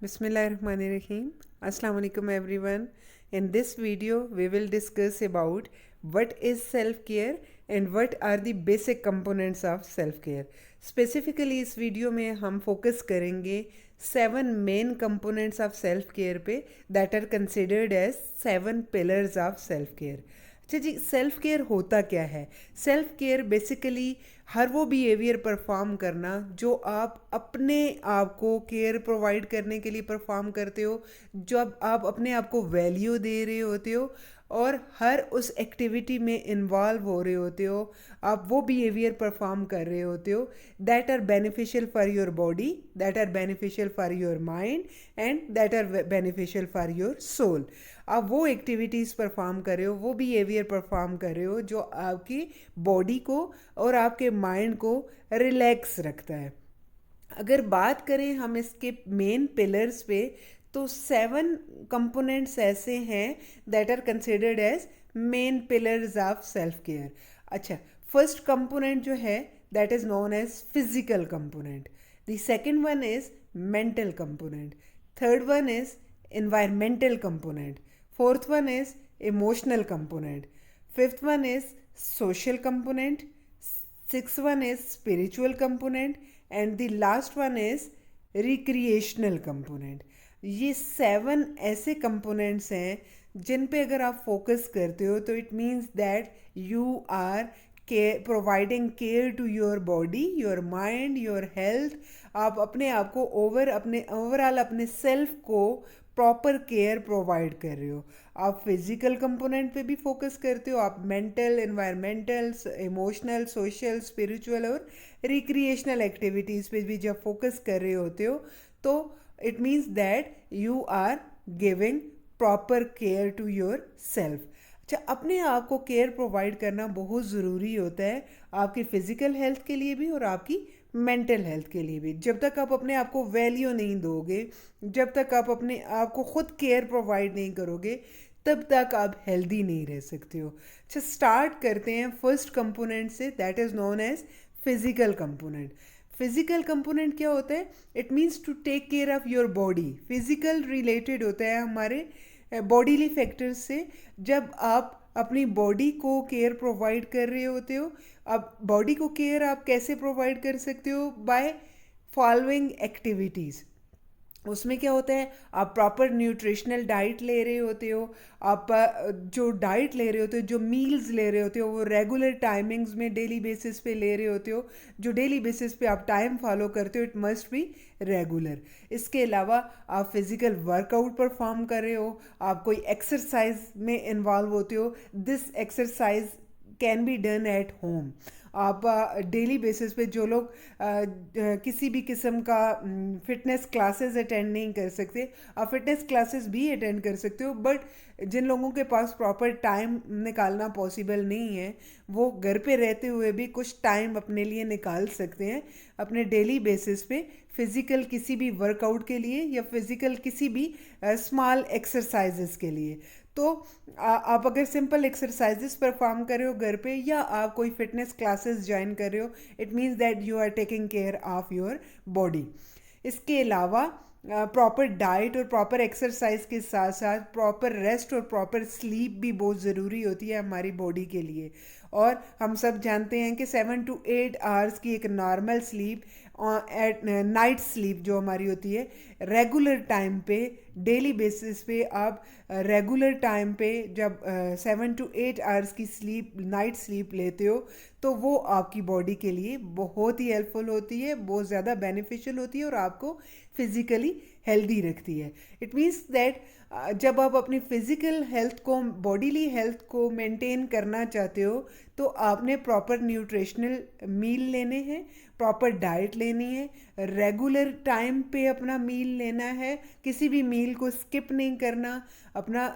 Bismillahirrahmanirrahim. Assalamu alaikum everyone. In this video, we will discuss about what is self-care and what are the basic components of self-care. Specifically इस video में हम focus करेंगे 7 main components of self-care पे that are considered as 7 pillars of self-care. अच्छा जी, self care होता क्या है? Self care basically हर वो बिहेवियर परफॉर्म करना जो आप अपने आप को केयर प्रोवाइड करने के लिए परफॉर्म करते हो, जब आप अपने आप को वैल्यू दे रहे होते हो और हर उस एक्टिविटी में इन्वॉल्व हो रहे होते हो, आप वो बिहेवियर परफॉर्म कर रहे होते हो that are beneficial for your body, that are beneficial for your mind and that are beneficial for your soul. आप वो एक्टिविटीज़ परफॉर्म कर रहे हो, वो बिहेवियर परफॉर्म कर रहे हो जो आपकी बॉडी को और आपके माइंड को रिलैक्स रखता है. अगर बात करें हम इसके मेन पिलर्स पे, तो 7 कंपोनेंट्स ऐसे हैं that are considered as main pillars of self care. अच्छा, फर्स्ट कंपोनेंट जो है that is known as physical component. The second one is mental component. Third one is environmental component. Fourth one is emotional component. Fifth one is social component. Sixth one is spiritual component and the last one is recreational component. ये 7 ऐसे components हैं जिन पे अगर आप focus करते हो तो it means that you are providing care to your body, your mind, your health. आप अपने आप को ओवरऑल अपने सेल्फ को प्रॉपर केयर प्रोवाइड कर रहे हो. आप फिजिकल कंपोनेंट पे भी फोकस करते हो, आप mental, environmental, emotional, social, spiritual और रिक्रिएशनल एक्टिविटीज़ पे भी जब फोकस कर रहे होते हो तो it means that you are giving proper care to your self. अच्छा, अपने आप को केयर प्रोवाइड करना बहुत ज़रूरी होता है आपकी फ़िज़िकल हेल्थ के लिए भी और आपकी मेंटल हेल्थ के लिए भी. जब तक आप अपने आप को वैल्यू नहीं दोगे, जब तक आप अपने आप को खुद केयर प्रोवाइड नहीं करोगे, तब तक आप हेल्दी नहीं रह सकते हो. अच्छा, स्टार्ट करते हैं फर्स्ट कंपोनेंट से that is known as physical component. Physical component क्या होता है? It means to take care of your body. Physical related होता है हमारे बॉडीली फैक्टर्स से. जब आप अपनी बॉडी को केयर प्रोवाइड कर रहे होते हो, अब बॉडी को केयर आप कैसे प्रोवाइड कर सकते हो? By following activities. उसमें क्या होता है, आप प्रॉपर न्यूट्रिशनल डाइट ले रहे होते हो. आप जो डाइट ले रहे होते हो, जो मील्स ले रहे होते हो, वो रेगुलर टाइमिंग्स में डेली बेसिस पे ले रहे होते हो. जो डेली बेसिस पे आप टाइम फॉलो करते हो, इट मस्ट बी रेगुलर. इसके अलावा आप फिज़िकल वर्कआउट परफॉर्म कर रहे हो, आप कोई एक्सरसाइज में इन्वॉल्व होते हो. This exercise can be done at home. आप डेली बेसिस पे जो लोग किसी भी किस्म का फिटनेस क्लासेस अटेंड नहीं कर सकते, आप फिटनेस क्लासेस भी अटेंड कर सकते हो. बट जिन लोगों के पास प्रॉपर टाइम निकालना पॉसिबल नहीं है, वो घर पे रहते हुए भी कुछ टाइम अपने लिए निकाल सकते हैं अपने डेली बेसिस पे फिज़िकल किसी भी वर्कआउट के लिए या फिज़िकल किसी भी स्मॉल एक्सरसाइजेस के लिए. तो आप अगर सिंपल एक्सरसाइजेस परफॉर्म कर रहे हो घर पे या आप कोई फिटनेस क्लासेस ज्वाइन कर रहे हो, it means that you are taking care of your body. इसके अलावा प्रॉपर डाइट और प्रॉपर एक्सरसाइज के साथ साथ प्रॉपर रेस्ट और प्रॉपर स्लीप भी बहुत ज़रूरी होती है हमारी बॉडी के लिए. और हम सब जानते हैं कि 7 to 8 आवर्स की एक normal sleep at night sleep जो हमारी होती है, रेगुलर टाइम पे डेली बेसिस पे आप रेगुलर टाइम पे जब 7 to 8 आवर्स की स्लीप, नाइट स्लीप लेते हो, तो वो आपकी बॉडी के लिए बहुत ही हेल्पफुल होती है, बहुत ज़्यादा बेनिफिशियल होती है और आपको फिज़िकली हेल्दी रखती है. इट मीन्स दैट जब आप अपनी फ़िज़िकल हेल्थ को, बॉडीली हेल्थ को मेंटेन करना चाहते हो, तो आपने प्रॉपर न्यूट्रिशनल मील लेने हैं, प्रॉपर डाइट लेनी है, रेगुलर टाइम पे अपना मील लेना है, किसी भी मील को स्किप नहीं करना. अपना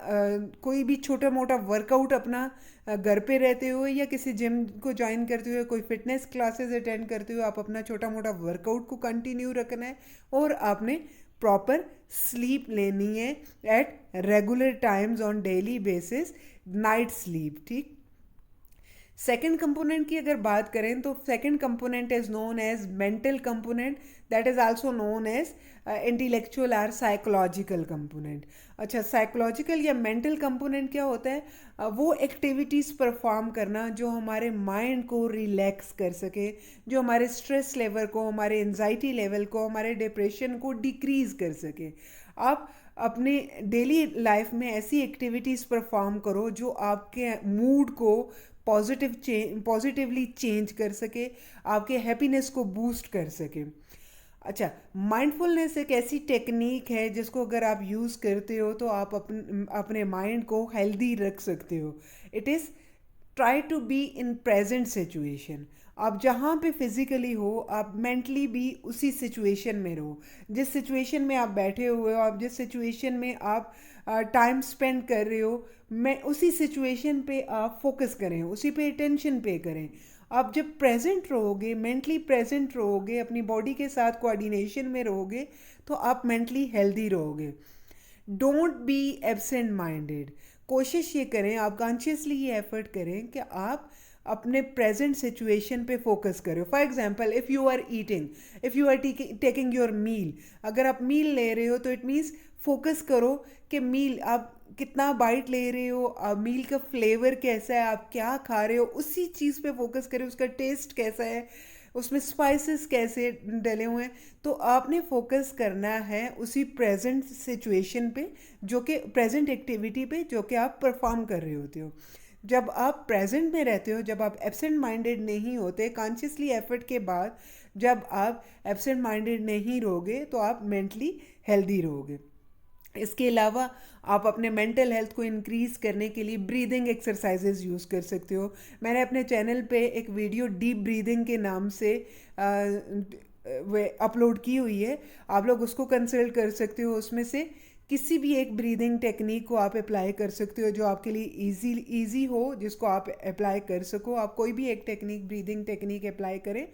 कोई भी छोटा मोटा वर्कआउट अपना घर पे रहते हुए या किसी जिम को ज्वाइन करते हुए, कोई फिटनेस क्लासेस अटेंड करते हुए आप अपना छोटा मोटा वर्कआउट को कंटिन्यू रखना है. और आपने प्रॉपर स्लीप लेनी है at regular times on daily basis, night sleep. ठीक. सेकेंड कंपोनेंट की अगर बात करें तो second component is known as mental component. That is also known as intellectual और साइकोलॉजिकल कंपोनेंट। अच्छा, साइकोलॉजिकल या मेंटल कंपोनेंट क्या होता है? वो एक्टिविटीज़ परफॉर्म करना जो हमारे माइंड को रिलैक्स कर सके, जो हमारे स्ट्रेस लेवल को, हमारे एंजाइटी लेवल को, हमारे डिप्रेशन को डिक्रीज़ कर सके। आप अपने डेली लाइफ में ऐसी एक्टिविटीज़ परफॉर्म करो जो आपके मूड को पॉजिटिवली चेंज कर सके, आपके हैप्पीनेस को बूस्ट कर सके। अच्छा, माइंडफुलनेस एक ऐसी टेक्निक है जिसको अगर आप यूज़ करते हो तो आप अपने माइंड को हेल्दी रख सकते हो। It is try to be in present situation. आप जहाँ पे फिजिकली हो, आप मेंटली भी उसी सिचुएशन में रहो। जिस सिचुएशन में आप बैठे हुए हो, आप जिस सिचुएशन में आप टाइम स्पेंड कर रहे हो, मैं उसी सिचुएशन पे आप फोकस करें, उसी पे अटेंशन पे करें। आप जब प्रेजेंट रहोगे, मेंटली प्रेजेंट रहोगे, अपनी बॉडी के साथ कोऑर्डिनेशन में रहोगे, तो आप मेंटली हेल्दी रहोगे। Don't be absent minded. कोशिश ये करें, आप कॉन्शियसली ये एफर्ट करें कि आप अपने प्रेजेंट सिचुएशन पे फोकस करें। For example, if you are eating, if you are taking your meal, अगर आप मील ले रहे हो तो इट मीन्स फोकस करो कि मील आप कितना बाइट ले रहे हो, मील का फ्लेवर कैसा है, आप क्या खा रहे हो, उसी चीज़ पे फोकस करें। उसका टेस्ट कैसा है, उसमें स्पाइसेस कैसे डले हुए हैं। तो आपने फोकस करना है उसी प्रेजेंट सिचुएशन पे, जो कि प्रेजेंट एक्टिविटी पे जो कि आप परफॉर्म कर रहे होते हो। जब आप प्रेजेंट में रहते हो, जब आप एब्सेंट माइंडेड नहीं होते, कॉन्शियसली एफर्ट के बाद जब आप एब्सेंट माइंडेड नहीं रहोगे तो आप मेंटली हेल्दी रहोगे। इसके अलावा आप अपने मेंटल हेल्थ को इंक्रीज़ करने के लिए ब्रीदिंग एक्सरसाइजेज यूज़ कर सकते हो। मैंने अपने चैनल पे एक वीडियो डीप ब्रीदिंग के नाम से अपलोड की हुई है, आप लोग उसको कंसल्ट कर सकते हो। उसमें से किसी भी एक ब्रीदिंग टेक्निक को आप अप्लाई कर सकते हो जो आपके लिए इजी हो, जिसको आप अप्लाई कर सको। आप कोई भी एक ब्रीदिंग टेक्निक अप्लाई करें,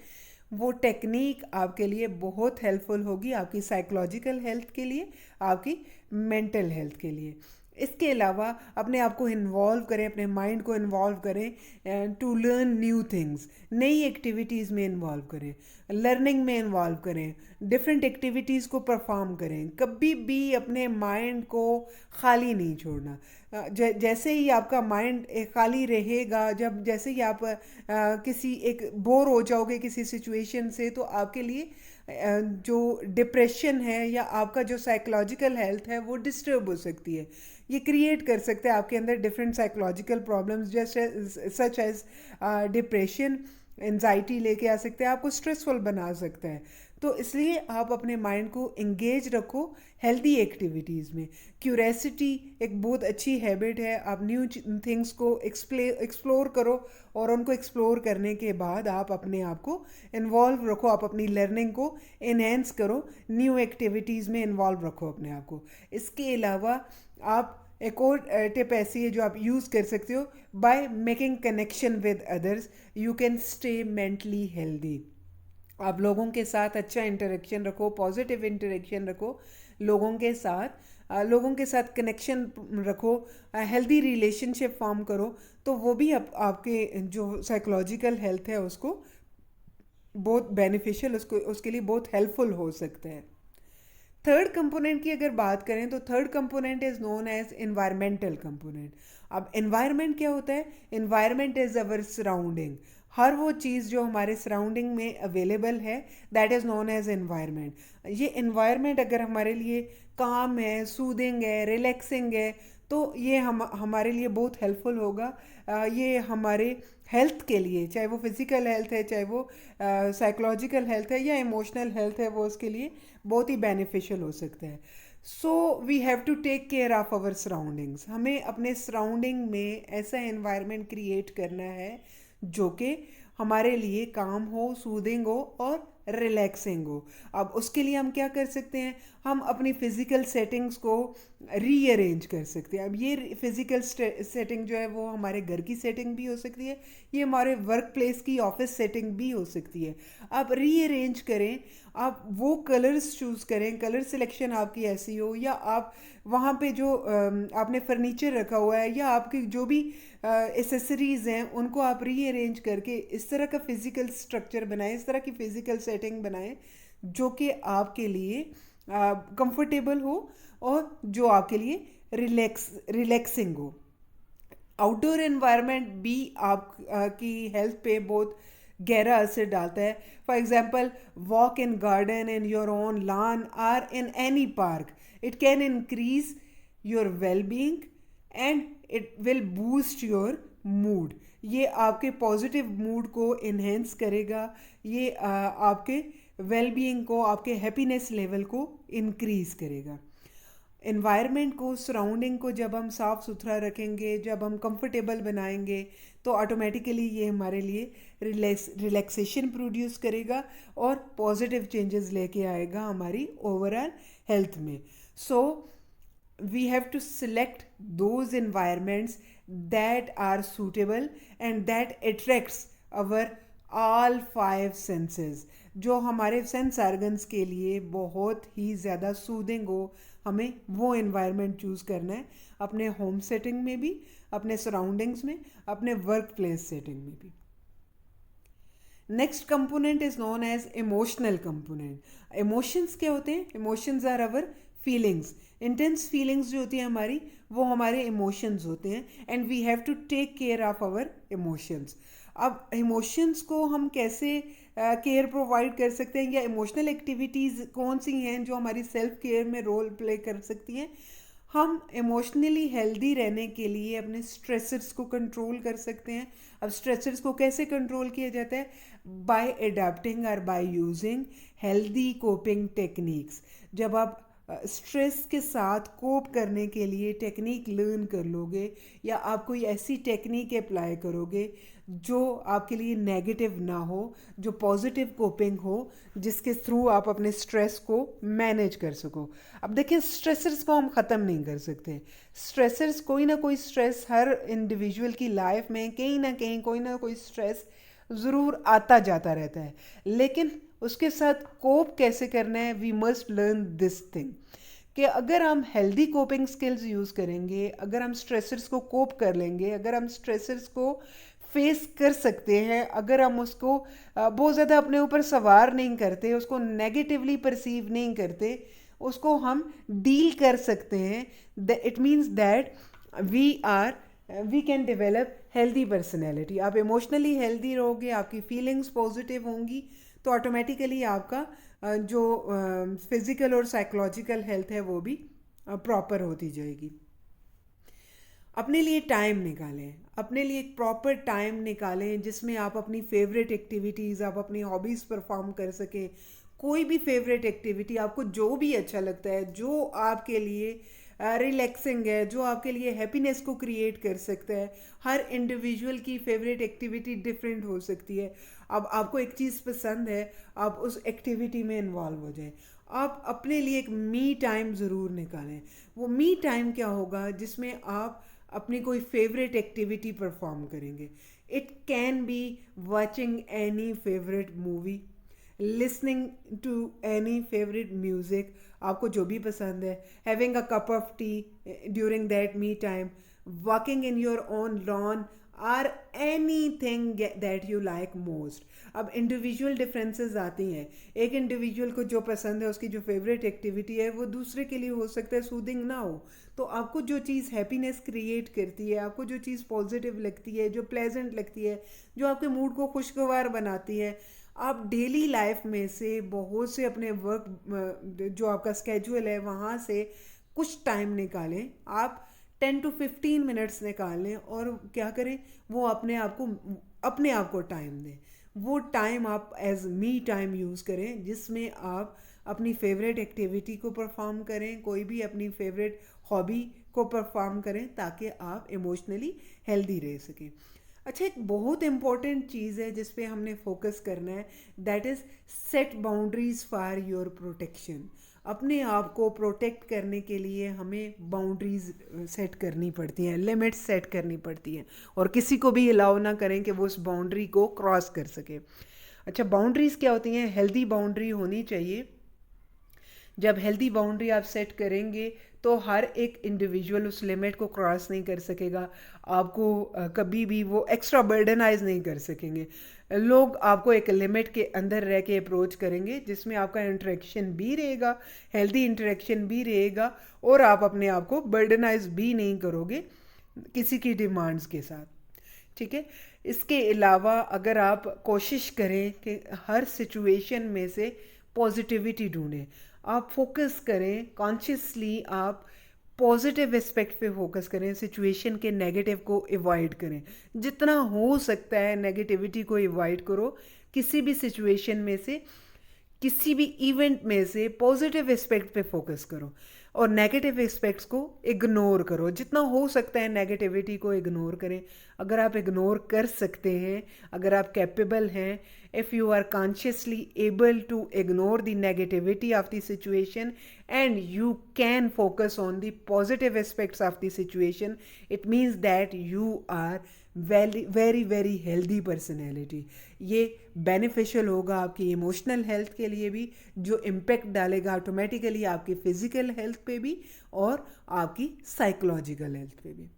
वो टेक्निक आपके लिए बहुत हेल्पफुल होगी, आपकी साइकोलॉजिकल हेल्थ के लिए, आपकी मेंटल हेल्थ के लिए। इसके अलावा अपने आप को इन्वॉल्व करें, अपने माइंड को इन्वॉल्व करें टू लर्न न्यू थिंग्स। नई एक्टिविटीज़ में इन्वॉल्व करें, लर्निंग में इन्वॉल्व करें, डिफरेंट एक्टिविटीज़ को परफॉर्म करें। कभी भी अपने माइंड को खाली नहीं छोड़ना। जैसे ही आपका माइंड खाली रहेगा, जैसे ही आप किसी एक बोर हो जाओगे किसी सिचुएशन से, तो आपके लिए जो डिप्रेशन है या आपका जो साइकोलॉजिकल हेल्थ है वो डिस्टर्ब हो सकती है। ये क्रिएट कर सकते हैं आपके अंदर डिफरेंट साइकोलॉजिकल प्रॉब्लम्स, जैसे सच एज डिप्रेशन, एंजाइटी लेके आ सकते हैं, आपको स्ट्रेसफुल बना सकता है। तो इसलिए आप अपने माइंड को एंगेज रखो हेल्दी एक्टिविटीज़ में। क्यूरियोसिटी एक बहुत अच्छी हैबिट है। आप न्यू थिंग्स को एक्सप्लोर करो, और उनको एक्सप्लोर करने के बाद आप अपने आप को इन्वॉल्व रखो, आप अपनी लर्निंग को इन्हेंस करो, न्यू एक्टिविटीज़ में इन्वॉल्व रखो अपने आप को। इसके अलावा आप एक और टिप ऐसी है जो आप यूज़ कर सकते हो, by making connection with others you can stay mentally healthy. आप लोगों के साथ अच्छा इंटरेक्शन रखो, पॉजिटिव इंटरेक्शन रखो लोगों के साथ कनेक्शन रखो, हेल्दी रिलेशनशिप फॉर्म करो, तो वो भी आपके जो साइकोलॉजिकल हेल्थ है उसको बहुत बेनिफिशियल, उसके लिए बहुत हेल्पफुल हो सकता है। थर्ड कंपोनेंट की अगर बात करें तो third component is known as environmental component. अब एनवायरमेंट क्या होता है? Environment is our surrounding. हर वो चीज़ जो हमारे सराउंडिंग में अवेलेबल है, that is known as environment. ये एनवायरमेंट अगर हमारे लिए काम है, सूदिंग है, रिलैक्सिंग है, तो ये हमारे लिए बहुत हेल्पफुल होगा। ये हमारे हेल्थ के लिए, चाहे वो फिज़िकल हेल्थ है, चाहे वो साइकोलॉजिकल हेल्थ है या इमोशनल हेल्थ है, वो उसके लिए बहुत ही बेनिफिशियल हो सकता है। So we have to take care of our surroundings. हमें अपने सराउंडिंग में ऐसा एनवायरनमेंट क्रिएट करना है जो कि हमारे लिए काम हो, सूदिंग हो और रिलैक्सिंग हो। अब उसके लिए हम क्या कर सकते हैं? हम अपनी फ़िज़िकल सेटिंग्स को रीअरेंज कर सकते हैं। अब ये फ़िज़िकल सेटिंग जो है वो हमारे घर की सेटिंग भी हो सकती है, ये हमारे वर्क प्लेस की ऑफिस सेटिंग भी हो सकती है। आप रीअरेंज करें, आप वो कलर्स चूज़ करें, कलर सिलेक्शन आपकी ऐसी हो, या आप वहाँ पे जो आपने फर्नीचर रखा हुआ है या आपकी जो भी एसेसरीज़ हैं उनको आप रीअरेंज करके इस तरह का फ़िज़िकल स्ट्रक्चर बनाएं, इस तरह की फ़िज़िकल सेटिंग बनाएं जो कि आपके लिए कंफर्टेबल हो और जो आपके लिए रिलैक्सिंग हो। आउटडोर एनवायरनमेंट भी आप की हेल्थ पे बहुत गहरा असर डालता है। For example, walk in garden in your own lawn or in any park, it can increase your well being and it will boost your mood. ये आपके पॉजिटिव मूड को इन्हेंस करेगा, ये आपके वेल बीइंग को, आपके हैप्पीनेस लेवल को increase करेगा। एनवायरनमेंट को, सराउंडिंग को जब हम साफ़ सुथरा रखेंगे, जब हम कंफर्टेबल बनाएंगे, तो ऑटोमेटिकली ये हमारे लिए रिलैक्सेशन प्रोड्यूस करेगा और पॉजिटिव चेंजेस लेके आएगा हमारी ओवरऑल हेल्थ में। सो we have to select those environments that are suitable and that attracts our all five senses, जो हमारे सेंस ऑर्गन्स के लिए बहुत ही ज़्यादा सूदिंग हो। हमें वो एनवायरनमेंट चूज़ करना है, अपने होम सेटिंग में भी, अपने सराउंडिंग्स में, अपने वर्क प्लेस सेटिंग में भी। Next component is known as emotional component. Emotions क्या होते हैं? Emotions are our feelings. Intense feelings जो होती हैं हमारी, वो हमारे इमोशंस होते हैं, and we have to take care of our emotions. अब इमोशंस को हम कैसे केयर प्रोवाइड कर सकते हैं, या इमोशनल एक्टिविटीज़ कौन सी हैं जो हमारी सेल्फ केयर में रोल प्ले कर सकती हैं? हम इमोशनली हेल्दी रहने के लिए अपने स्ट्रेसर्स को कंट्रोल कर सकते हैं। अब स्ट्रेसर्स को कैसे कंट्रोल किया जाता है? बाय अडैप्टिंग और by using healthy coping techniques. जब आप स्ट्रेस के साथ कोप करने के लिए टेक्निक लर्न कर लोगे, या आप कोई ऐसी टेक्निक अप्लाई करोगे जो आपके लिए नेगेटिव ना हो, जो पॉजिटिव कोपिंग हो, जिसके थ्रू आप अपने स्ट्रेस को मैनेज कर सको। अब देखिए, स्ट्रेसर्स को हम ख़त्म नहीं कर सकते। स्ट्रेसर्स, कोई ना कोई स्ट्रेस हर इंडिविजुअल की लाइफ में कहीं ना कहीं कोई ना कोई स्ट्रेस ज़रूर आता जाता रहता है, लेकिन उसके साथ कोप कैसे करना है, we must learn this thing, कि अगर हम हेल्दी कोपिंग स्किल्स यूज़ करेंगे, अगर हम स्ट्रेसर्स को कोप कर लेंगे, अगर हम स्ट्रेसर्स को फेस कर सकते हैं, अगर हम उसको बहुत ज़्यादा अपने ऊपर सवार नहीं करते, उसको नेगेटिवली परसीव नहीं करते, उसको हम डील कर सकते हैं, it means that we can develop healthy personality. आप इमोशनली हेल्दी रहोगे, आपकी फीलिंग्स पॉजिटिव होंगी, तो ऑटोमेटिकली आपका जो फिज़िकल और साइकोलॉजिकल हेल्थ है वो भी प्रॉपर होती जाएगी। अपने लिए टाइम निकालें, अपने लिए एक प्रॉपर टाइम निकालें जिसमें आप अपनी फेवरेट एक्टिविटीज़, आप अपनी हॉबीज़ परफॉर्म कर सकें। कोई भी फेवरेट एक्टिविटी, आपको जो भी अच्छा लगता है, जो आपके लिए रिलैक्सिंग है, जो आपके लिए हैप्पीनेस को क्रिएट कर सकता है। हर इंडिविजुअल की फेवरेट एक्टिविटी डिफरेंट हो सकती है। अब आपको एक चीज़ पसंद है, आप उस एक्टिविटी में इन्वॉल्व हो जाएं। आप अपने लिए एक मी टाइम ज़रूर निकालें। वो मी टाइम क्या होगा? जिसमें आप अपनी कोई फेवरेट एक्टिविटी परफॉर्म करेंगे। It can be watching any favourite movie, listening to any favourite music, आपको जो भी पसंद है, having a cup of tea during that me time, walking in your own lawn, or any thing that you like most. अब individual differences आती हैं। एक individual को जो पसंद है, उसकी जो फेवरेट एक्टिविटी है, वो दूसरे के लिए हो सकता है सूदिंग ना हो। तो आपको जो चीज़ हैप्पीनेस क्रिएट करती है, आपको जो चीज़ पॉजिटिव लगती है, जो प्लेजेंट लगती है, जो आपके मूड को खुशगवार बनाती है, आप डेली लाइफ में से बहुत से अपने वर्क, जो आपका स्केड्यूल है, वहाँ से कुछ टाइम निकालें। आप 10 to 15 मिनट्स निकाल लें और क्या करें, वो अपने आप को टाइम दें। वो टाइम आप एज मी टाइम यूज़ करें, जिसमें आप अपनी फेवरेट एक्टिविटी को परफॉर्म करें, कोई भी अपनी फेवरेट हॉबी को परफॉर्म करें, ताकि आप इमोशनली हेल्दी रह सकें। अच्छा, एक बहुत इम्पॉर्टेंट चीज़ है जिस पे हमने फोकस करना है, that is set boundaries for your protection. अपने आप को प्रोटेक्ट करने के लिए हमें बाउंड्रीज़ सेट करनी पड़ती हैं, लिमिट्स सेट करनी पड़ती हैं, और किसी को भी अलाउ ना करें कि वो उस बाउंड्री को क्रॉस कर सके। अच्छा, बाउंड्रीज़ क्या होती हैं? हेल्दी बाउंड्री होनी चाहिए। जब हेल्दी बाउंड्री आप सेट करेंगे तो हर एक इंडिविजुअल उस लिमिट को क्रॉस नहीं कर सकेगा, आपको कभी भी वो एक्स्ट्रा बर्डनाइज नहीं कर सकेंगे। लोग आपको एक लिमिट के अंदर रह के अप्रोच करेंगे, जिसमें आपका इंटरेक्शन भी रहेगा, हेल्दी इंटरेक्शन भी रहेगा, और आप अपने आप को बर्डनाइज भी नहीं करोगे किसी की डिमांड्स के साथ। ठीक है। इसके अलावा अगर आप कोशिश करें कि हर सिचुएशन में से पॉजिटिविटी ढूंढें, आप फोकस करें कॉन्शियसली, आप पॉजिटिव एस्पेक्ट पे फोकस करें, सिचुएशन के नेगेटिव को अवॉइड करें, जितना हो सकता है नेगेटिविटी को अवॉइड करो। किसी भी सिचुएशन में से, किसी भी इवेंट में से पॉजिटिव एस्पेक्ट पे फोकस करो और नेगेटिव एस्पेक्ट्स को इग्नोर करो। जितना हो सकता है नेगेटिविटी को इग्नोर करें। अगर आप इग्नोर कर सकते हैं, अगर आप कैपेबल हैं, if you are consciously able to ignore the negativity of the situation and you can focus on the positive aspects of the situation, it means that you are very healthy personality. ये beneficial होगा आपकी emotional health के लिए भी, जो impact डालेगा automatically आपकी physical health पे भी और आपकी साइकोलॉजिकल हेल्थ पे भी।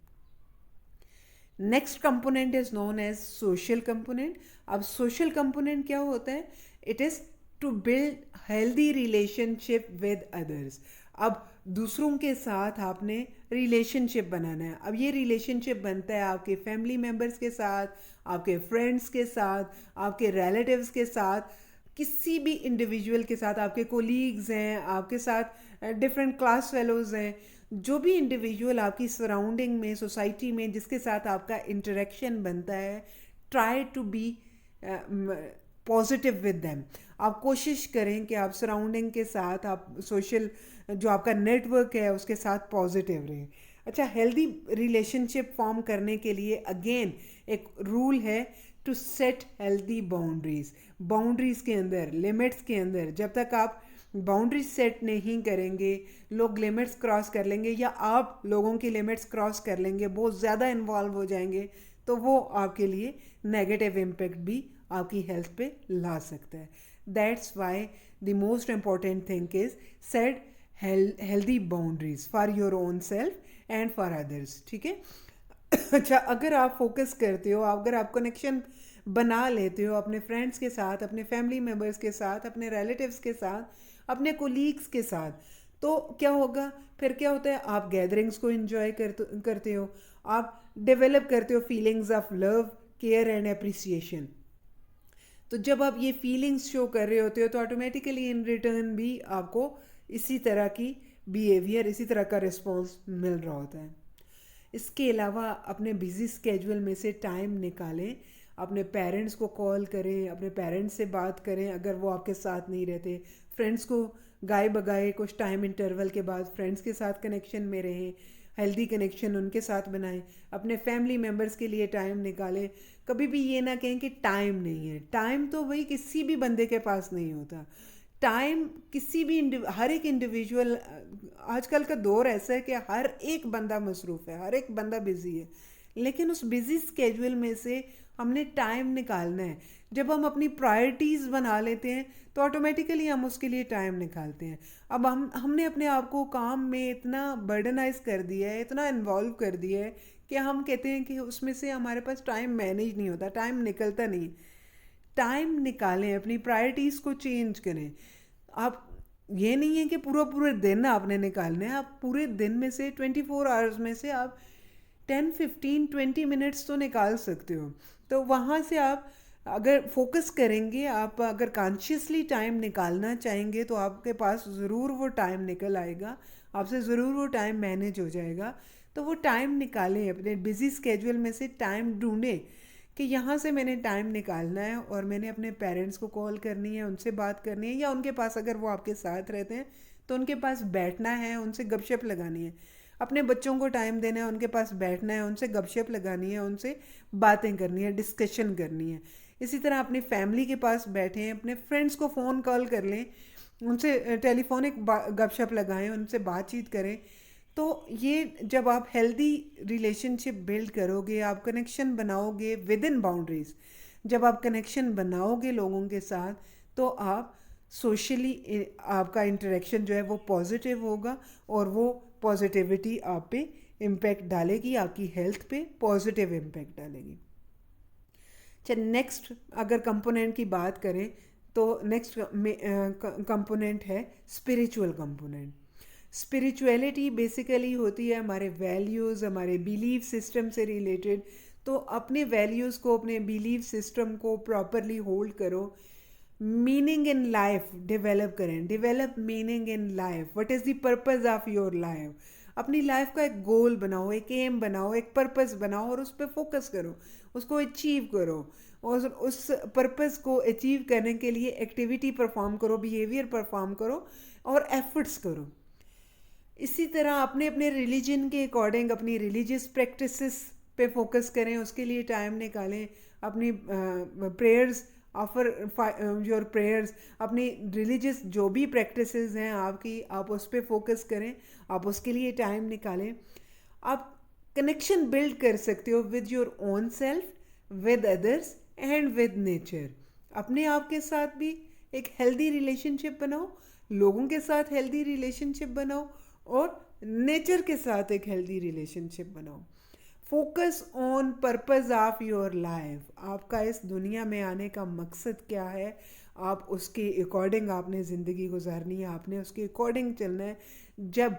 Next component is known as social component. अब सोशल कंपोनेंट क्या होता है? It is to build healthy relationship with others. अब दूसरों के साथ आपने रिलेशनशिप बनाना है। अब ये रिलेशनशिप बनता है आपके फैमिली मेम्बर्स के साथ, आपके फ्रेंड्स के साथ, आपके रिलेटिव्स के साथ, किसी भी इंडिविजुअल के साथ, आपके कोलीग्स हैं, आपके साथ डिफरेंट क्लास फेलोज हैं, जो भी इंडिविजुअल आपकी सराउंडिंग में, सोसाइटी में, जिसके साथ आपका इंटरेक्शन बनता है, try to be positive with them. आप कोशिश करें कि आप सराउंडिंग के साथ, आप सोशल जो आपका नेटवर्क है उसके साथ पॉजिटिव रहें। अच्छा, हेल्दी रिलेशनशिप फॉर्म करने के लिए अगेन एक रूल है to set healthy boundaries. Boundaries के अंदर, लिमिट्स के अंदर, जब तक आप बाउंड्रीज सेट नहीं करेंगे, लोग लिमिट्स क्रॉस कर लेंगे या आप लोगों की लिमिट्स क्रॉस कर लेंगे, बहुत ज़्यादा इन्वॉल्व हो जाएंगे, तो वो आपके लिए नेगेटिव इम्पेक्ट भी आपकी हेल्थ पे ला सकता है। That's why the most important thing is set healthy boundaries for your own self and for others. ठीक है। अच्छा, अगर आप फोकस करते हो, अगर आप कनेक्शन बना लेते हो अपने फ्रेंड्स के साथ, अपने फैमिली मेम्बर्स के साथ, अपने रिलेटिव्स के साथ, अपने कोलीग्स के साथ, तो क्या होगा फिर? क्या होता है, आप गैदरिंग्स को एंजॉय करते हो, आप डेवलप करते हो feelings of love, care and appreciation. तो जब आप ये फीलिंग्स शो कर रहे होते हो तो ऑटोमेटिकली इन रिटर्न भी आपको इसी तरह की बिहेवियर, इसी तरह का रिस्पॉन्स मिल रहा होता है। इसके अलावा अपने बिजी स्केड्यूल में से टाइम निकालें, अपने पेरेंट्स को कॉल करें, अपने पेरेंट्स से बात करें अगर वो आपके साथ नहीं रहते, फ्रेंड्स को गाए बगाए कुछ टाइम इंटरवल के बाद फ्रेंड्स के साथ कनेक्शन में रहें, हेल्दी कनेक्शन उनके साथ बनाएं, अपने फैमिली मेम्बर्स के लिए टाइम निकालें। कभी भी ये ना कहें कि टाइम नहीं है। टाइम तो वही किसी भी बंदे के पास नहीं होता। टाइम किसी भी हर एक इंडिविजुअल, आजकल का दौर ऐसा है कि हर एक बंदा मसरूफ़ है, हर एक बंदा बिजी है, लेकिन उस बिजी स्केड्यूल में से हमने टाइम निकालना है। जब हम अपनी प्रायोरिटीज़ बना लेते हैं तो ऑटोमेटिकली हम उसके लिए टाइम निकालते हैं। अब हमने अपने आप को काम में इतना बर्डनाइज कर दिया है, इतना इन्वॉल्व कर दिया है कि हम कहते हैं कि उसमें से हमारे पास टाइम मैनेज नहीं होता, टाइम निकलता नहीं। टाइम निकालें, अपनी प्रायोरिटीज़ को चेंज करें। आप, ये नहीं है कि पूरा दिन आपने निकालना है। आप पूरे दिन में से 24 आवर्स में से आप 10, 15, 20 मिनट्स तो निकाल सकते हो। तो वहाँ से आप अगर फोकस करेंगे, आप अगर कॉन्शियसली टाइम निकालना चाहेंगे तो आपके पास ज़रूर वो टाइम निकल आएगा, आपसे ज़रूर वो टाइम मैनेज हो जाएगा। तो वो टाइम निकालें, अपने बिजी स्केड्यूल में से टाइम ढूंढें कि यहाँ से मैंने टाइम निकालना है और मैंने अपने पेरेंट्स को कॉल करनी है, उनसे बात करनी है, या उनके पास अगर वो आपके साथ रहते हैं तो उनके पास बैठना है, उनसे गपशप लगानी है। अपने बच्चों को टाइम देना है, उनके पास बैठना है, उनसे गपशप लगानी है, उनसे बातें करनी है, डिस्कशन करनी है। इसी तरह अपनी फैमिली के पास बैठें, अपने फ्रेंड्स को फ़ोन कॉल कर लें, उनसे टेलीफोनिक गपशप लगाएं, उनसे बातचीत करें। तो ये जब आप हेल्दी रिलेशनशिप बिल्ड करोगे, आप कनेक्शन बनाओगे विद इन बाउंड्रीज, जब आप कनेक्शन बनाओगे लोगों के साथ, तो आप सोशली आपका इंटरेक्शन जो है वो पॉजिटिव होगा और वो पॉजिटिविटी आप पे इम्पेक्ट डालेगी, आपकी हेल्थ पे पॉजिटिव इम्पेक्ट डालेगी। अच्छा, नेक्स्ट अगर कंपोनेंट की बात करें तो नेक्स्ट कंपोनेंट है स्पिरिचुअल कंपोनेंट। स्पिरिचुअलिटी बेसिकली होती है हमारे वैल्यूज़, हमारे बिलीफ सिस्टम से रिलेटेड। तो अपने वैल्यूज़ को, अपने बिलीफ सिस्टम को प्रॉपरली होल्ड करो। मीनिंग इन लाइफ डेवलप करें, develop meaning in life. What is the purpose of your life? अपनी लाइफ का एक गोल बनाओ, एक एम बनाओ, एक पर्पस बनाओ और उस पर फोकस करो, उसको अचीव करो। और उस पर्पस को अचीव करने के लिए एक्टिविटी परफॉर्म करो, बिहेवियर परफॉर्म करो और एफर्ट्स करो। इसी तरह अपने अपने रिलीजन के अकॉर्डिंग अपनी रिलीजियस प्रैक्टिसेस पे फोकस करें, उसके लिए टाइम निकालें। अपनी प्रेयर्स, ऑफर योर प्रेयर्स, अपनी रिलीजियस जो भी प्रैक्टिसेस हैं आपकी, आप उस पर फोकस करें, आप उसके लिए टाइम निकालें। आप कनेक्शन बिल्ड कर सकते हो with your own self, with others and with nature. अपने आप के साथ भी एक हेल्दी रिलेशनशिप बनाओ, लोगों के साथ हेल्दी रिलेशनशिप बनाओ और नेचर के साथ एक हेल्दी रिलेशनशिप बनाओ। Focus on purpose of your life. आपका इस दुनिया में आने का मकसद क्या है, आप उसके अकॉर्डिंग आपने ज़िंदगी गुजारनी है, आपने उसके अकॉर्डिंग चलना है। जब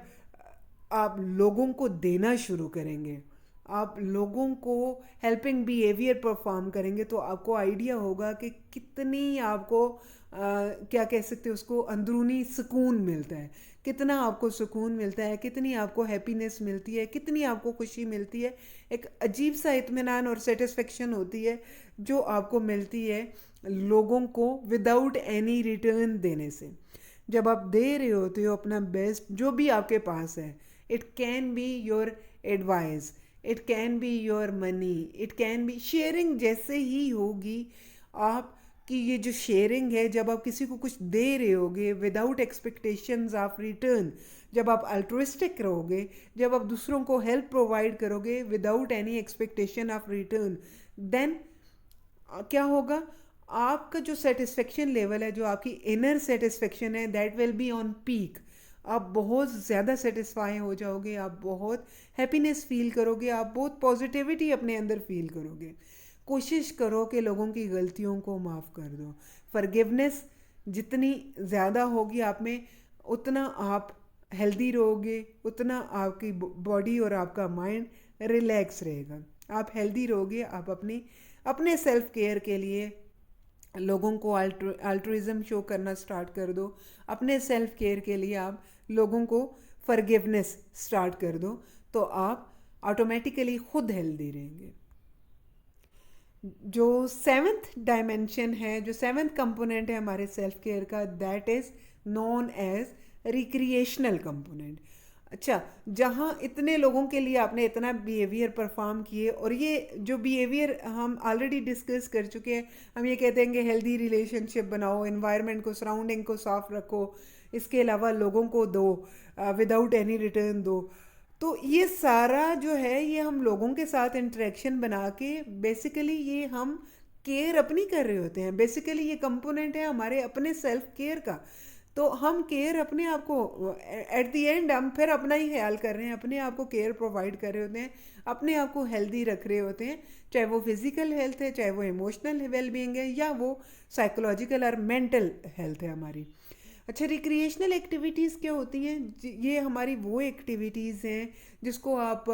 आप लोगों को देना शुरू करेंगे, आप लोगों को हेल्पिंग बिहेवियर परफॉर्म करेंगे, तो आपको आइडिया होगा कि कितनी आपको क्या कह सकते हैं उसको, अंदरूनी सुकून मिलता है, कितना आपको सुकून मिलता है, कितनी आपको हैप्पीनेस मिलती है, कितनी आपको खुशी मिलती है। एक अजीब सा इत्मीनान और सेटिस्फेक्शन होती है जो आपको मिलती है लोगों को विदाउट एनी रिटर्न देने से। जब आप दे रहे होते हो अपना बेस्ट जो भी आपके पास है, it can be your advice, it can be your money, it can be sharing जैसे ही होगी। आप कि ये जो शेयरिंग है, जब आप किसी को कुछ दे रहे होगे विदाउट एक्सपेक्टेशंस ऑफ रिटर्न, जब आप अल्ट्रुइस्टिक रहोगे, जब आप दूसरों को हेल्प प्रोवाइड करोगे without any expectation of return, then क्या होगा, आपका जो सेटिस्फेक्शन लेवल है, जो आपकी इनर सेटिस्फेक्शन है, that will be on peak. आप बहुत ज़्यादा सेटिस्फाई हो जाओगे, आप बहुत हैप्पीनेस फील करोगे, आप बहुत पॉजिटिविटी अपने अंदर फील करोगे। कोशिश करो कि लोगों की गलतियों को माफ़ कर दो। फॉरगिवनेस जितनी ज़्यादा होगी आप में, उतना आप हेल्दी रहोगे, उतना आपकी बॉडी और आपका माइंड रिलैक्स रहेगा। आप हेल्दी रहोगे, आप अपने सेल्फ केयर के लिए लोगों को अल्ट्रुइज्म शो करना स्टार्ट कर दो। अपने सेल्फ केयर के लिए आप लोगों को फॉरगिवनेस स्टार्ट कर दो, तो आप ऑटोमेटिकली खुद हेल्दी रहेंगे। जो सेवन्थ डायमेंशन है, जो सेवन्थ कंपोनेंट है हमारे सेल्फ केयर का, that is known as recreational component. अच्छा, जहाँ इतने लोगों के लिए आपने इतना बिहेवियर परफॉर्म किए, और ये जो बिहेवियर हम ऑलरेडी डिस्कस कर चुके हैं, हम ये कहते हैं कि हेल्दी रिलेशनशिप बनाओ, एनवायरनमेंट को, सराउंडिंग को साफ रखो, इसके अलावा लोगों को दो, विदाउट एनी रिटर्न दो। तो ये सारा जो है, ये हम लोगों के साथ इंटरेक्शन बना के बेसिकली ये हम केयर अपनी कर रहे होते हैं। बेसिकली ये कंपोनेंट है हमारे अपने सेल्फ केयर का। तो हम केयर अपने आप को, एट द एंड हम फिर अपना ही ख्याल कर रहे हैं, अपने आप को केयर प्रोवाइड कर रहे होते हैं, अपने आप को हेल्दी रख रहे होते हैं, चाहे वो फिजिकल हेल्थ है, चाहे वो इमोशनल वेलबींग है, या वो साइकोलॉजिकल और मेंटल हेल्थ है हमारी। अच्छा, रिक्रिएशनल एक्टिविटीज़ क्या होती हैं? ये हमारी वो एक्टिविटीज़ हैं जिसको आप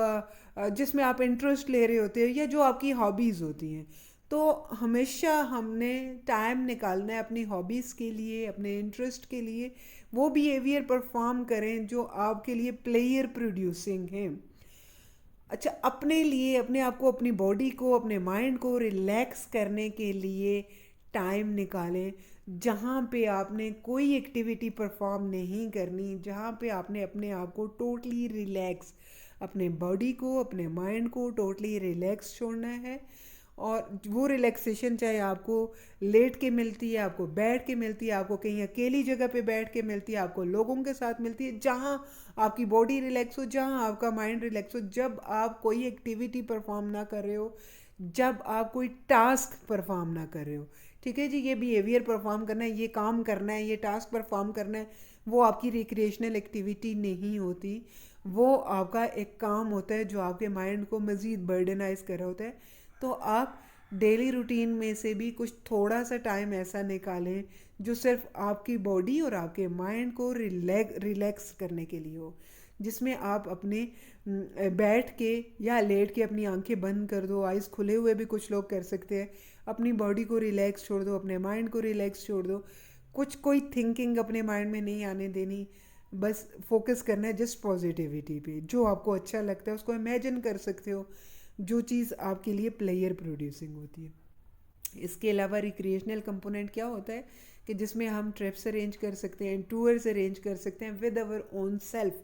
जिसमें आप इंटरेस्ट ले रहे होते हो, या जो आपकी हॉबीज़ होती हैं। तो हमेशा हमने टाइम निकालना है अपनी हॉबीज़ के लिए, अपने इंटरेस्ट के लिए। वो बिहेवियर परफॉर्म करें जो आपके लिए प्लेयर प्रोड्यूसिंग हैं। अच्छा, अपने लिए, अपने आप को, अपनी बॉडी को, अपने माइंड को रिलैक्स करने के लिए टाइम निकालें। जहाँ पे आपने कोई एक्टिविटी परफॉर्म नहीं करनी, जहाँ पे आपने अपने आप को टोटली रिलैक्स, अपने बॉडी को, अपने माइंड को टोटली रिलैक्स छोड़ना है। और वो रिलैक्सेशन चाहे आपको लेट के मिलती है, आपको बैठ के मिलती है, आपको कहीं अकेली जगह पे बैठ के मिलती है, आपको लोगों के साथ मिलती है, जहाँ आपकी बॉडी रिलैक्स हो, जहाँ आपका माइंड रिलैक्स हो। जब आप कोई एक्टिविटी परफॉर्म ना कर रहे हो, जब आप कोई टास्क परफॉर्म ना कर रहे हो, ठीक है जी, ये बिहेवियर परफॉर्म करना है, ये काम करना है, ये टास्क परफॉर्म करना है, वो आपकी रिक्रिएशनल एक्टिविटी नहीं होती। वो आपका एक काम होता है जो आपके माइंड को मज़ीद बर्डनाइज कर रहा होता है। तो आप डेली रूटीन में से भी कुछ थोड़ा सा टाइम ऐसा निकालें जो सिर्फ आपकी बॉडी और आपके माइंड को रिलैक्स करने के लिए हो, जिसमें आप अपने बैठ के या लेट के अपनी आंखें बंद कर दो, आइज़ खुले हुए भी कुछ लोग कर सकते हैं। अपनी बॉडी को रिलैक्स छोड़ दो, अपने माइंड को रिलैक्स छोड़ दो, कुछ कोई थिंकिंग अपने माइंड में नहीं आने देनी, बस फोकस करना है जस्ट पॉजिटिविटी पे। जो आपको अच्छा लगता है उसको इमेजिन कर सकते हो, जो चीज़ आपके लिए प्लेयर प्रोड्यूसिंग होती है। इसके अलावा रिक्रिएशनल कंपोनेंट क्या होता है कि जिसमें हम ट्रिप्स अरेंज कर सकते हैं, टूर्स अरेंज कर सकते हैं विद अवर ओन सेल्फ।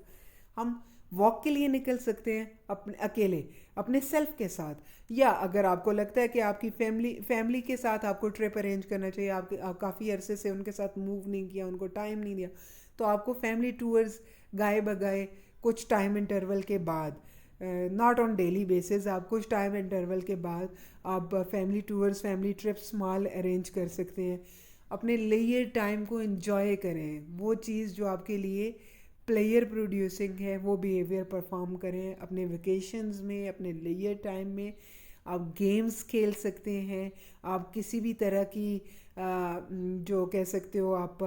हम वॉक के लिए निकल सकते हैं अपने अकेले, अपने सेल्फ के साथ, या अगर आपको लगता है कि आपकी फैमिली के साथ आपको ट्रिप अरेंज करना चाहिए, आप काफ़ी अरसे से उनके साथ मूव नहीं किया, उनको टाइम नहीं दिया, तो आपको फैमिली टूर्स गाए बगाए कुछ टाइम इंटरवल के बाद, नॉट ऑन डेली बेसिस, आप कुछ टाइम इंटरवल के बाद आप family tours, family trips small arrange कर सकते हैं। अपने लेयर टाइम को एंजॉय करें, वो चीज़ जो आपके लिए प्लेयर प्रोड्यूसिंग है वो बिहेवियर परफॉर्म करें अपने वेकेशंस में, अपने लेयर टाइम में। आप गेम्स खेल सकते हैं, आप किसी भी तरह की जो कह सकते हो आप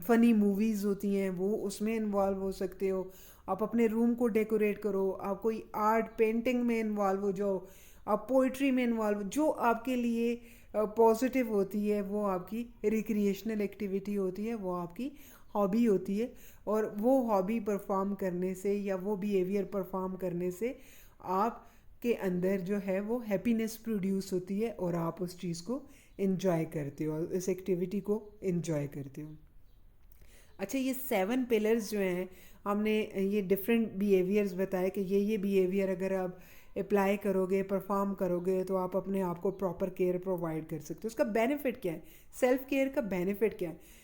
फ़नी मूवीज़ होती हैं वो उसमें इन्वॉल्व हो सकते हो। आप अपने रूम को डेकोरेट करो, आप कोई आर्ट पेंटिंग में इन्वॉल्व हो जाओ, आप पोइट्री में इन्वॉल्व, जो आपके लिए पॉजिटिव होती है वो आपकी रिक्रिएशनल एक्टिविटी होती है, वो आपकी हॉबी होती है। और वो हॉबी परफॉर्म करने से या वो बिहेवियर परफॉर्म करने से आपके अंदर जो है वो हैप्पीनेस प्रोड्यूस होती है और आप उस चीज़ को इन्जॉय करते हो, इस एक्टिविटी को इन्जॉय करते हो। अच्छा, ये 7 पिलर्स जो हैं, हमने ये डिफरेंट बिहेवियर्स बताए कि ये बिहेवियर अगर आप अप्लाई करोगे, परफॉर्म करोगे, तो आप अपने आप को प्रॉपर केयर प्रोवाइड कर सकते हो। उसका बेनिफिट क्या है, सेल्फ केयर का बेनिफिट क्या है?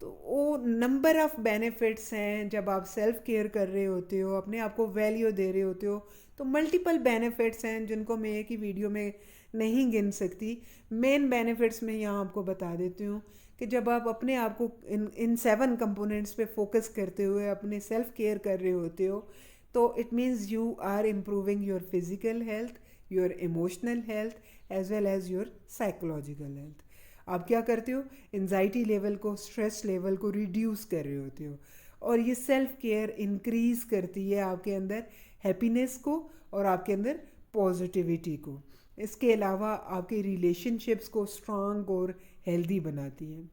तो वो नंबर ऑफ़ बेनिफिट्स हैं। जब आप सेल्फ केयर कर रहे होते हो, अपने आप को वैल्यू दे रहे होते हो, तो मल्टीपल बेनिफिट्स हैं जिनको मैं एक ही वीडियो में नहीं गिन सकती। मेन बेनिफिट्स मैं यहाँ आपको बता देती हूँ कि जब आप अपने आप को इन 7 कंपोनेंट्स पे फोकस करते हुए अपने सेल्फ केयर कर रहे होते हो, तो it means you are improving your physical health, your emotional health, as well as your psychological health. आप क्या करते हो, एंजाइटी लेवल को, स्ट्रेस लेवल को रिड्यूस कर रहे होते हो, और ये सेल्फ केयर इंक्रीज करती है आपके अंदर हैप्पीनेस को और आपके अंदर पॉजिटिविटी को। इसके अलावा आपके रिलेशनशिप्स को स्ट्रांग और हेल्दी बनाती है।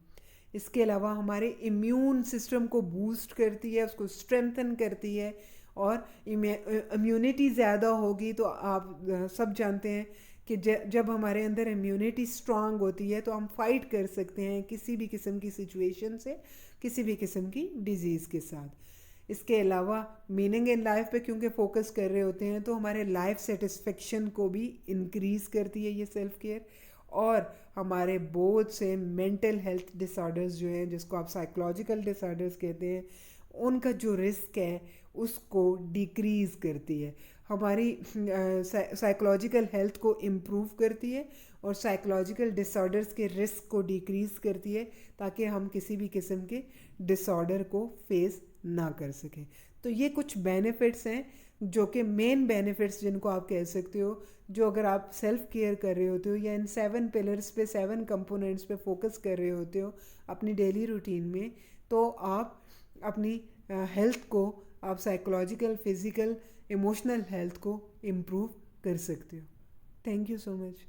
इसके अलावा हमारे इम्यून सिस्टम को बूस्ट करती है, उसको स्ट्रेंथन करती है, और इम्यूनिटी ज़्यादा होगी तो आप सब जानते हैं कि जब हमारे अंदर इम्यूनिटी स्ट्रांग होती है तो हम फाइट कर सकते हैं किसी भी किस्म की सिचुएशन से, किसी भी किस्म की डिजीज़ के साथ। इसके अलावा मीनिंग इन लाइफ पे क्योंकि फोकस कर रहे होते हैं तो हमारे लाइफ सेटिस्फेक्शन को भी इंक्रीज़ करती है ये सेल्फ केयर। और हमारे बहुत से मेंटल हेल्थ डिसऑर्डर्स जो हैं, जिसको आप साइकोलॉजिकल डिसऑर्डर्स कहते हैं, उनका जो रिस्क है उसको डिक्रीज़ करती है। हमारी साइकोलॉजिकल हेल्थ को इम्प्रूव करती है और साइकोलॉजिकल डिसऑर्डर्स के रिस्क को डिक्रीज़ करती है, ताकि हम किसी भी किस्म के डिसऑर्डर को फेस ना कर सकें। तो ये कुछ बेनिफिट्स हैं जो कि मेन बेनिफिट्स जिनको आप कह सकते हो, जो अगर आप सेल्फ केयर कर रहे होते हो या इन 7 पिलर्स पे, 7 कंपोनेंट्स पे फोकस कर रहे होते हो अपनी डेली रूटीन में, तो आप अपनी हेल्थ को, आप साइकोलॉजिकल, फिज़िकल, इमोशनल हेल्थ को इम्प्रूव कर सकते हो। Thank you so much.